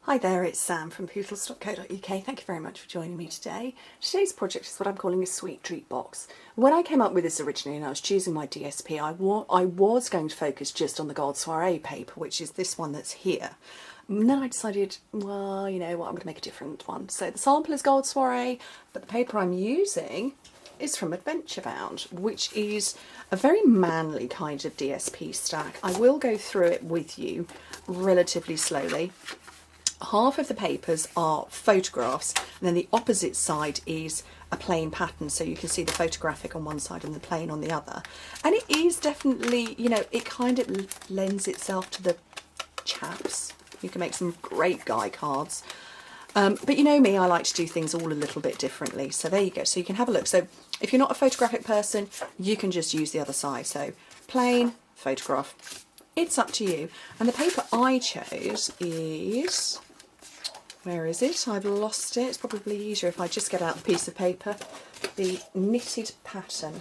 Hi there, it's Sam from poodles.co.uk. Thank you very much for joining me today. Today's project is what I'm calling a sweet treat box. When I came up with this originally and I was choosing my DSP, I was going to focus just on the Gold Soiree paper, which is this one that's here. And then I decided, well, you know what, I'm going to make a different one. So the sample is Gold Soiree, but the paper I'm using is from Adventure Bound, which is a very manly kind of DSP stack. I will go through it with you relatively slowly. Half of the papers are photographs, and then the opposite side is a plain pattern, so you can see the photographic on one side and the plain on the other. And it is definitely, you know, it kind of lends itself to the chaps. You can make some great guy cards. But you know me, I like to do things all a little bit differently. So there you go. So you can have a look. So if you're not a photographic person, you can just use the other side. So plain, photograph. It's up to you. And the paper I chose is, where is it? I've lost it. It's probably easier if I just get out the piece of paper. The knitted pattern.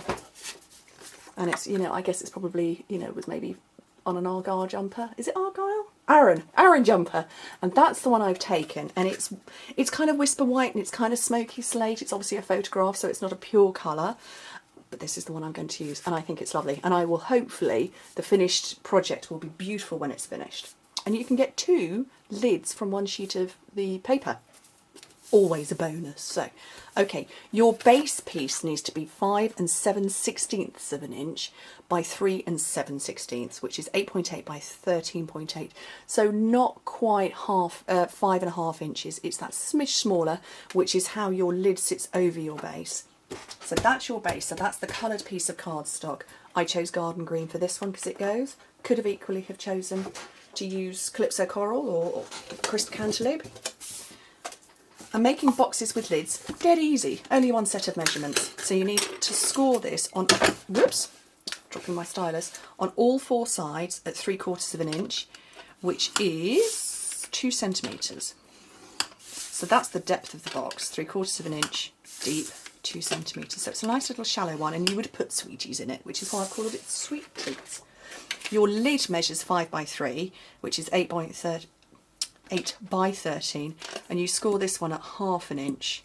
And it's, you know, I guess it's probably, you know, it was maybe on an Argyle jumper. Is it Argyle? Aran jumper. And that's the one I've taken. And it's kind of whisper white and it's kind of smoky slate. It's obviously a photograph, so it's not a pure colour. But this is the one I'm going to use, and I think it's lovely. And I will hopefully, the finished project will be beautiful when it's finished. And you can get 2 lids from one sheet of the paper. Always a bonus. So, okay, your base piece needs to be 5 7/16 of an inch by 3 7/16, which is 8.8 by 13.8. So not quite half, 5.5 inches. It's that smidge smaller, which is how your lid sits over your base. So that's your base. So that's the coloured piece of cardstock. I chose garden green for this one because it goes. Could have equally have chosen to use Calypso Coral or Crisp Cantaloupe. I'm making boxes with lids, dead easy, only one set of measurements. So you need to score this on, whoops, dropping my stylus, on all 4 sides at 3/4 of an inch, which is 2 centimetres. So that's the depth of the box, 3/4 of an inch deep, 2 centimetres. So it's a nice little shallow one, and you would put sweeties in it, which is why I've called it sweet treats. Your lid measures 5 by 3, which is 8 by 13, and you score this one at 1/2 an inch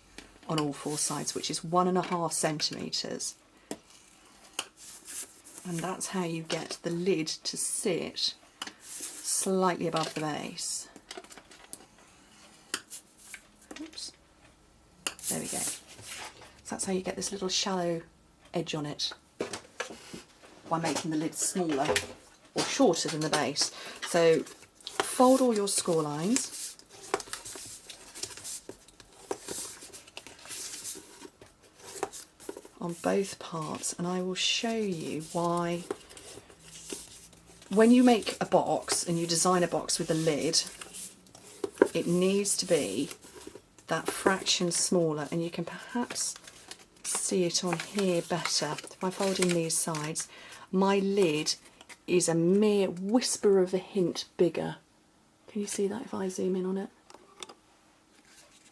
on all 4 sides, which is 1.5 centimetres. And that's how you get the lid to sit slightly above the base. Oops. There we go. So that's how you get this little shallow edge on it by making the lid smaller or shorter than the base. So fold all your score lines. On both parts, and I will show you why when you make a box and you design a box with a lid, it needs to be that fraction smaller, and you can perhaps see it on here better. If I fold in these sides, my lid is a mere whisper of a hint bigger. Can you see that if I zoom in on it?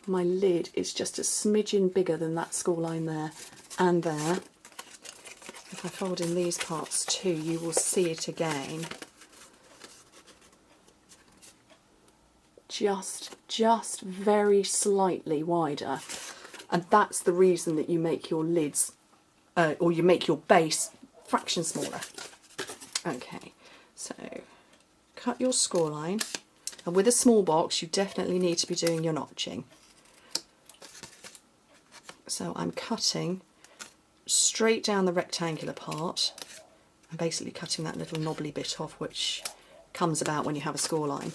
My lid is just a smidgen bigger than that score line there and there. If I fold in these parts too, you will see it again. Just very slightly wider. And that's the reason that you make your lids, or you make your base fraction smaller. Okay, so cut your score line. And with a small box, you definitely need to be doing your notching. So I'm cutting straight down the rectangular part. I'm basically cutting that little knobbly bit off, which comes about when you have a score line.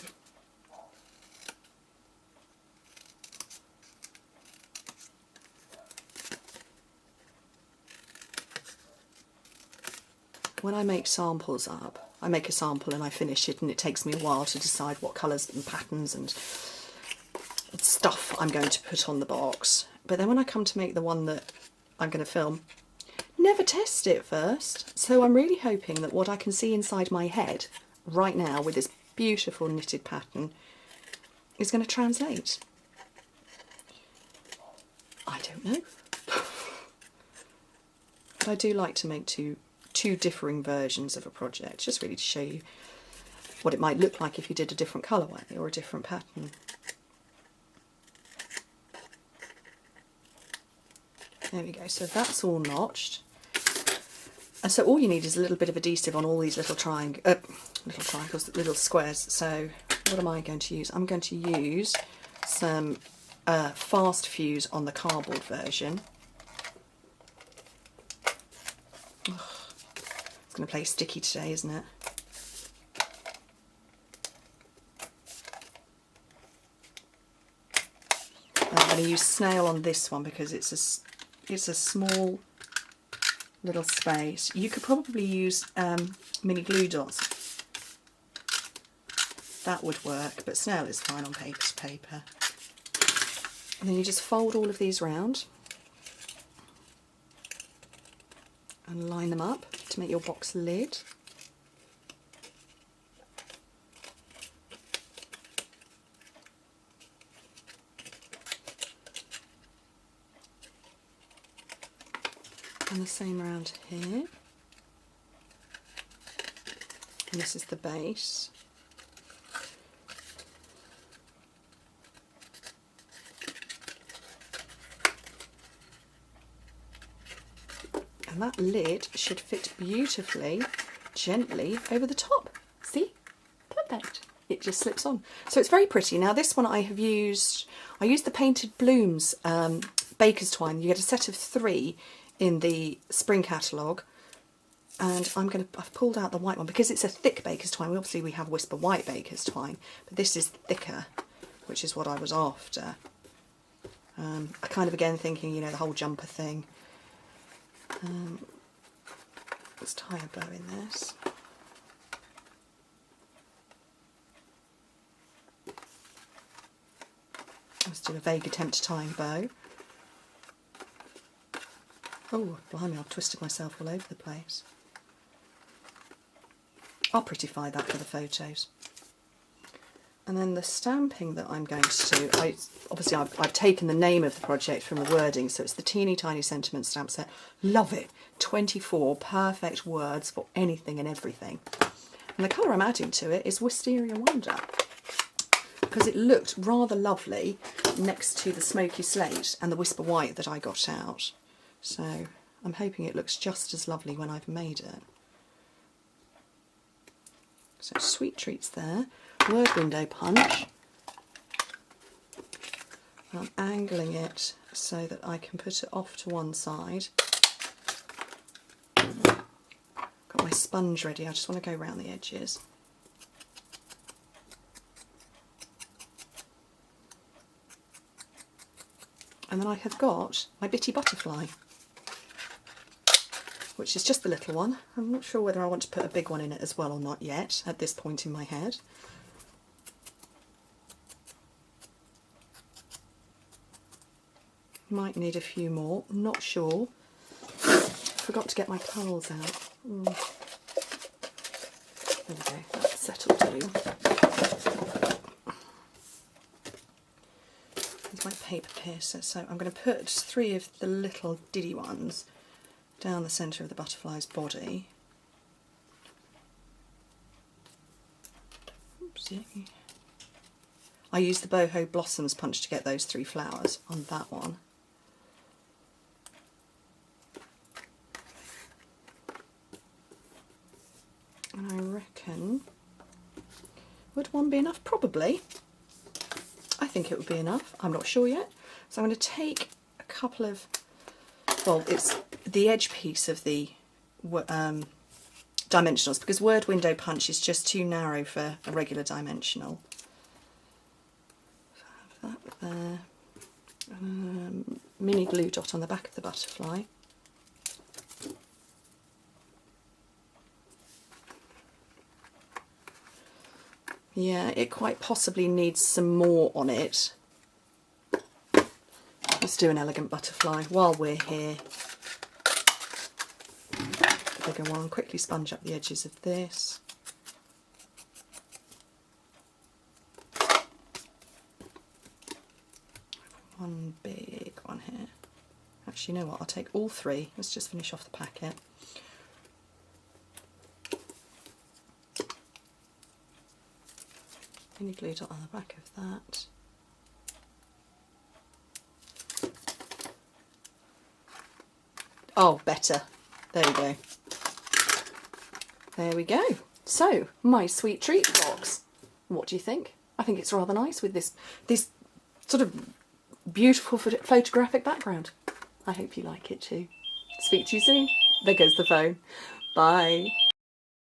When I make samples up, I make a sample and I finish it, and it takes me a while to decide what colours and patterns and stuff I'm going to put on the box. But then when I come to make the one that I'm going to film, never test it first. So I'm really hoping that what I can see inside my head right now with this beautiful knitted pattern is going to translate. I don't know. But I do like to make two differing versions of a project, just really to show you what it might look like if you did a different colourway or a different pattern. There we go, so that's all notched. And so all you need is a little bit of adhesive on all these little triangles, little squares. So what am I going to use? I'm going to use some fast fuse on the cardboard version. Ugh, it's going to play sticky today, isn't it? I'm going to use snail on this one because it's a small little space. You could probably use mini glue dots. That would work, but snail is fine on paper to paper. And then you just fold all of these round and line them up to make your box lid. And the same around here. And this is the base. And that lid should fit beautifully, gently over the top. See? Perfect. It just slips on. So it's very pretty. Now this one I used the Painted Blooms baker's twine. You get a set of 3 in the spring catalogue, and I've pulled out the white one because it's a thick baker's twine. Obviously we have Whisper White baker's twine, but this is thicker, which is what I was after. I kind of again thinking, you know, the whole jumper thing. Let's tie a bow in this. Let's do a vague attempt to tie a bow. Oh, blimey, I've twisted myself all over the place. I'll prettify that for the photos. And then the stamping that I'm going to do, obviously I've taken the name of the project from the wording, so it's the Teeny Tiny Sentiment Stamp Set. Love it. 24 perfect words for anything and everything. And the colour I'm adding to it is Wisteria Wonder, because it looked rather lovely next to the Smoky Slate and the Whisper White that I got out. So I'm hoping it looks just as lovely when I've made it. So Sweet Treats there, word window punch. I'm angling it so that I can put it off to one side. Got my sponge ready, I just want to go around the edges. And then I have got my Bitty Butterfly, which is just the little one. I'm not sure whether I want to put a big one in it as well or not yet, at this point in my head. Might need a few more, not sure. Forgot to get my pearls out. There we go, that's settled too. Here's my paper piercer, so I'm going to put 3 of the little diddy ones down the centre of the butterfly's body. Oopsie. I used the Boho Blossoms punch to get those 3 flowers on that one. And I reckon, would one be enough? Probably. I think it would be enough. I'm not sure yet. So I'm going to take a couple of, well, it's the edge piece of the dimensionals, because word window punch is just too narrow for a regular dimensional. So I have that there. Mini glue dot on the back of the butterfly. Yeah, it quite possibly needs some more on it. Let's do an elegant butterfly while we're here. The bigger one, quickly sponge up the edges of this. One big one here. Actually, you know what, I'll take all 3. Let's just finish off the packet. Mini glue dot on the back of that. Oh, better. There we go. There we go. So, my sweet treat box. What do you think? I think it's rather nice with this sort of beautiful photographic background. I hope you like it too. Speak to you soon. There goes the phone. Bye.